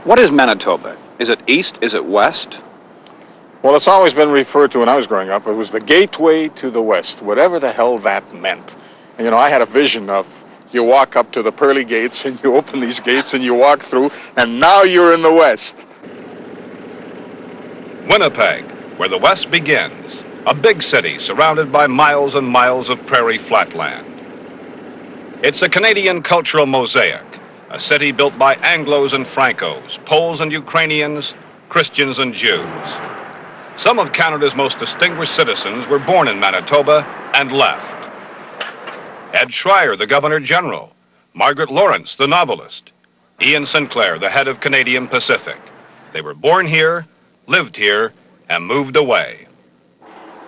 What is Manitoba? Is it east? Is it west? Well, it's always been referred to when I was growing up. It was the gateway to the west, whatever the hell that meant. And, you know, I had a vision of you walk up to the pearly gates and you open these gates and you walk through, and now you're in the west. Winnipeg, where the west begins, a big city surrounded by miles and miles of prairie flatland. It's a Canadian cultural mosaic, a city built by Anglos and Francos, Poles and Ukrainians, Christians and Jews. Some of Canada's most distinguished citizens were born in Manitoba and left. Ed Schreier, the Governor General, Margaret Lawrence, the novelist, Ian Sinclair, the head of Canadian Pacific. They were born here, lived here, and moved away.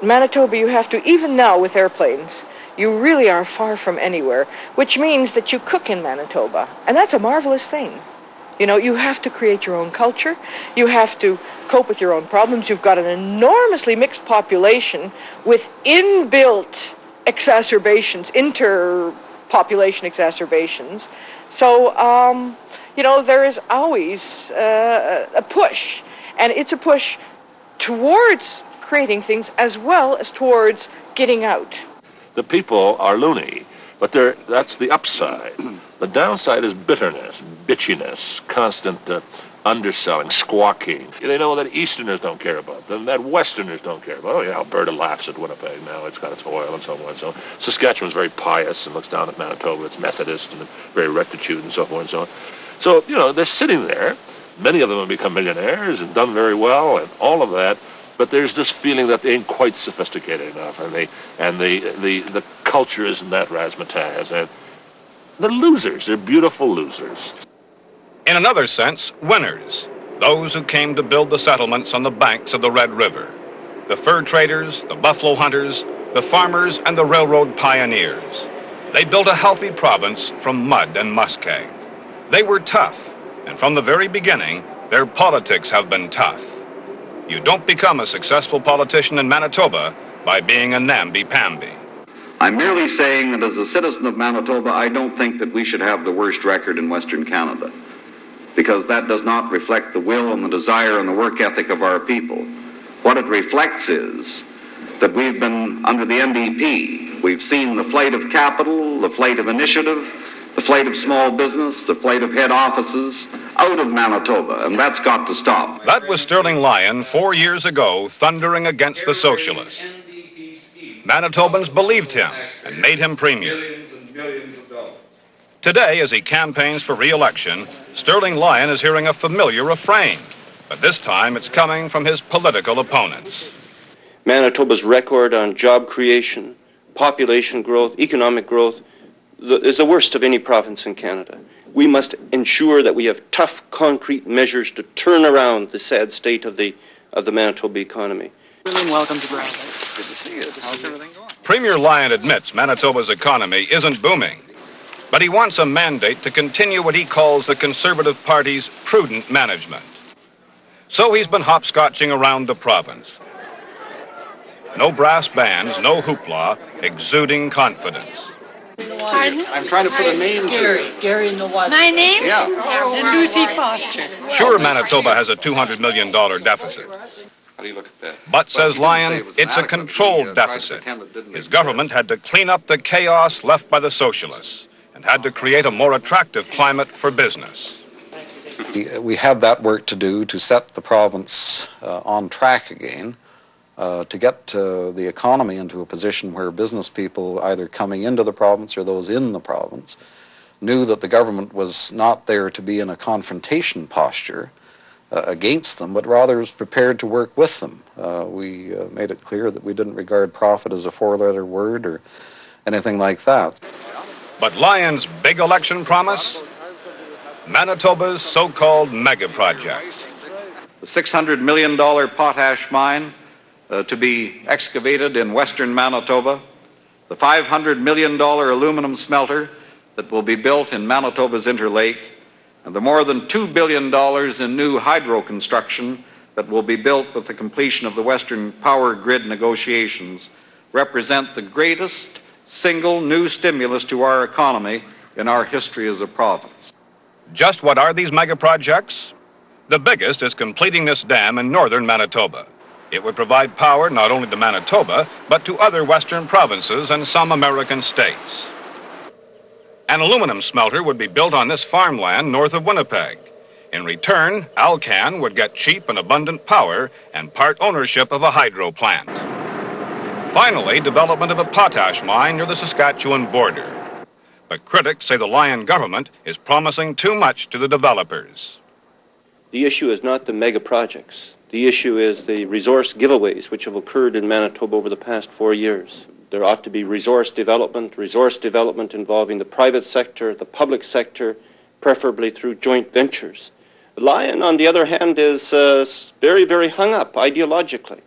Manitoba, you have to, even now with airplanes, you really are far from anywhere, which means that you cook in Manitoba, and that's a marvelous thing. You know, you have to create your own culture. You have to cope with your own problems. You've got an enormously mixed population with inbuilt exacerbations, interpopulation exacerbations. So, you know, there is always a push, and it's a push towards creating things as well as towards getting out. The people are loony, but that's the upside. The downside is bitterness, bitchiness, constant underselling, squawking. They know that Easterners don't care about them, that Westerners don't care about them. Oh, yeah, Alberta laughs at Winnipeg now. It's got its oil and so on and so on. Saskatchewan's very pious and looks down at Manitoba. It's Methodist and very rectitude and so forth and so on. So, you know, they're sitting there. Many of them have become millionaires and done very well and all of that. But there's this feeling that they ain't quite sophisticated enough, and the culture isn't that razzmatazz, and they're losers. They're beautiful losers. In another sense, winners, those who came to build the settlements on the banks of the Red River. The fur traders, the buffalo hunters, the farmers, and the railroad pioneers. They built a healthy province from mud and muskeg. They were tough, and from the very beginning, their politics have been tough. You don't become a successful politician in Manitoba by being a namby-pamby. I'm merely saying that as a citizen of Manitoba, I don't think that we should have the worst record in Western Canada, because that does not reflect the will and the desire and the work ethic of our people. What it reflects is that we've been, under the NDP, we've seen the flight of capital, the flight of initiative, the flight of small business, the flight of head offices out of Manitoba, and that's got to stop. That was Sterling Lyon 4 years ago, thundering against the socialists. Manitobans believed him and made him premier. Today, as he campaigns for re-election, Sterling Lyon is hearing a familiar refrain, but this time it's coming from his political opponents. Manitoba's record on job creation, population growth, economic growth, is the worst of any province in Canada. We must ensure that we have tough, concrete measures to turn around the sad state of the Manitoba economy. Welcome to Brown. Good to see you. How's everything going? Premier Lyon admits Manitoba's economy isn't booming, but he wants a mandate to continue what he calls the Conservative Party's prudent management. So he's been hopscotching around the province. No brass bands, no hoopla, exuding confidence. Pardon? I'm trying to put a name to it. Gary Nawaz. My name? Yeah. And Lucy Foster. Sure, Manitoba has a $200 million deficit. How do you look at that? But, says Lyon, it's a controlled deficit. His government had to clean up the chaos left by the socialists and had to create a more attractive climate for business. We had that work to do to set the province on track again, to get the economy into a position where business people either coming into the province or those in the province knew that the government was not there to be in a confrontation posture against them, but rather was prepared to work with them. We made it clear that we didn't regard profit as a four-letter word or anything like that. But Lyon's big election promise? Manitoba's so-called megaprojects. The $600 million potash mine to be excavated in western Manitoba, the $500 million aluminum smelter that will be built in Manitoba's Interlake, and the more than $2 billion in new hydro construction that will be built with the completion of the Western Power Grid negotiations represent the greatest single new stimulus to our economy in our history as a province. Just what are these megaprojects? The biggest is completing this dam in northern Manitoba. It would provide power not only to Manitoba, but to other western provinces and some American states. An aluminum smelter would be built on this farmland north of Winnipeg. In return, Alcan would get cheap and abundant power and part ownership of a hydro plant. Finally, development of a potash mine near the Saskatchewan border. But critics say the Lyon government is promising too much to the developers. The issue is not the mega projects. The issue is the resource giveaways which have occurred in Manitoba over the past 4 years. There ought to be resource development involving the private sector, the public sector, preferably through joint ventures. Lyon, on the other hand, is very, very hung up ideologically.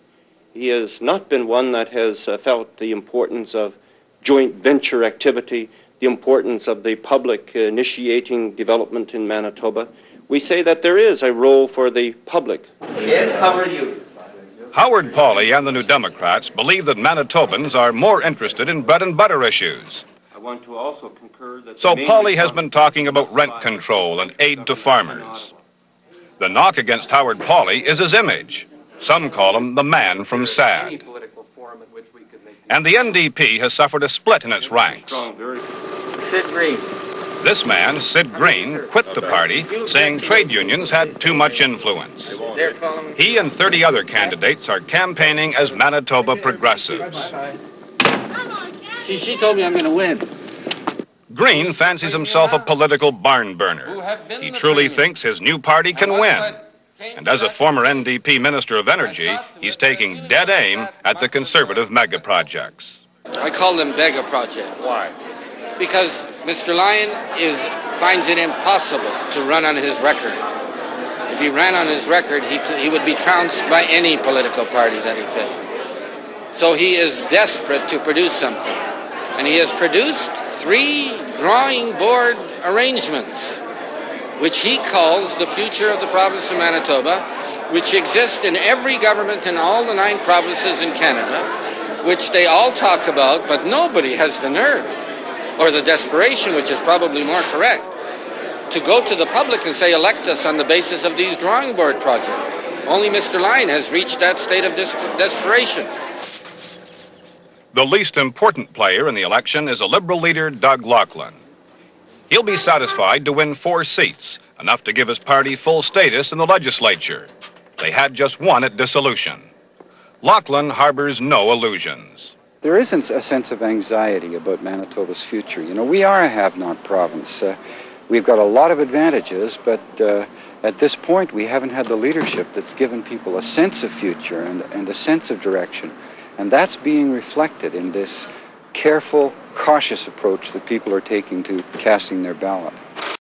He has not been one that has felt the importance of joint venture activity, the importance of the public initiating development in Manitoba. We say that there is a role for the public. Ed, how are you? Howard Pawley and the New Democrats believe that Manitobans are more interested in bread and butter issues. I want to also concur that So Pawley has been talking about rent control and aid to farmers. The knock against Howard Pawley is his image. Some call him the man from SAD. And the NDP has suffered a split in its ranks. Sid Green. This man, Sid Green, quit the party, saying trade unions had too much influence. He and 30 other candidates are campaigning as Manitoba progressives. She told me I'm going to win. Green fancies himself a political barn burner. He truly thinks his new party can win. And as a former NDP Minister of Energy, he's taking dead aim at the conservative megaprojects. I call them megaprojects. Why? Because Mr. Lyon finds it impossible to run on his record. If he ran on his record, he would be trounced by any political party that he fit. So he is desperate to produce something. And he has produced 3 drawing board arrangements, which he calls the future of the province of Manitoba, which exist in every government in all the 9 provinces in Canada, which they all talk about, but nobody has the nerve, or the desperation, which is probably more correct, to go to the public and say, elect us on the basis of these drawing board projects. Only Mr. Lyon has reached that state of desperation. The least important player in the election is a Liberal leader, Doug Laughlin. He'll be satisfied to win 4 seats, enough to give his party full status in the legislature. They had just one at dissolution. Laughlin harbors no illusions. There isn't a sense of anxiety about Manitoba's future. You know, we are a have-not province. We've got a lot of advantages, but at this point we haven't had the leadership that's given people a sense of future and a sense of direction. And that's being reflected in this careful, cautious approach that people are taking to casting their ballot.